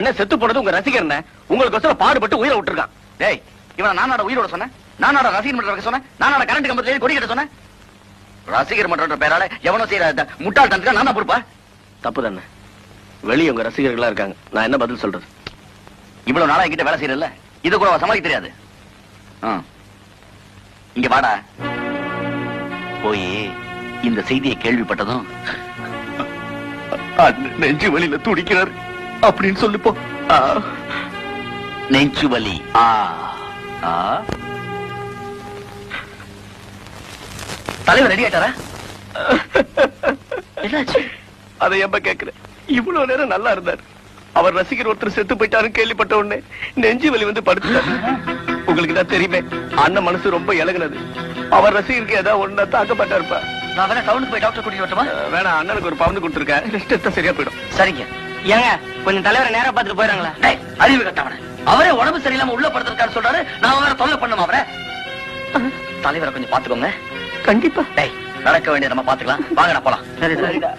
என்ன செத்து போனது உங்க ரசிகர் உங்களுக்கு பாடுபட்டு உயிரை விட்டுருக்கான். டேய், இவன் நானோட உயிரோட சொன்னேன், நானோட ரசிகர் மன்ற சொன்னேன், நானோட கரண்ட் கம்பத்துல கொடி கட்ட சொன்னேன். ரசிகர் மன்ற பேரால எவனோ செய்யற முட்டாள் தனத்துக்கு நான் தான் பொறுப்பா? தப்பு தானே. வெளியே உங்க ரசிகர்களா இருக்காங்க, நான் என்ன பதில் சொல்றது? இவ்வளவு நாளா என்கிட்ட வேலை செய்யறல, இது கூட சமாளிக்க தெரியாது. இங்க வாடா. போய் இந்த செய்தியை கேள்விப்பட்டதும் நெஞ்சு வலியில துடிக்கிறார் அப்படின்னு சொல்லிப்போ. நெஞ்சு வலி. தலைவர் ரெடி ஆயிட்டாரா? என்னாச்சு? அதை எப்ப கேக்குற? இவ்வளவு நேரம் நல்லா இருந்தார். அவர் ரசிகர் ஒருத்தர் செத்து போயிட்டாரு கேள்விப்பட்ட உடனே நெஞ்சு வலி வந்து படுத்துட்டாரு. உங்களுக்கு தான் தெரியுமே, அண்ணன் மனசு ரொம்ப இலகுனது. அவர் ரசிகருக்கு ஏதாவது ஒண்ணா தாக்கப்பட்டா இருப்பா. நான் வேணா டவுனுக்கு போய் டாக்டர் கூட்டிட்டு வரட்டுமா? வேணா, அண்ணனுக்கு ஒரு பவுன் கொடுத்துருக்கேன், ரெஸ்ட் எடுத்தா சரியா போயிடும். சரிங்க. ஏங்க கொஞ்சம் தலைவரை நேரா பார்த்துட்டு போயிடறாங்களா? அறிவு கட்டவன, அவரே உடம்பு சரியில்லாம உள்ள படுத்திருக்காரு சொல்றாரு, நான் வேற தொல்லை பண்ணுமா அவரை? தலைவரை கொஞ்சம் பாத்துக்கோங்க. கண்டிப்பா. நடக்க வேண்டிய நம்ம பாத்துக்கலாம். வாங்கடா போலாம். சரி சரிடா.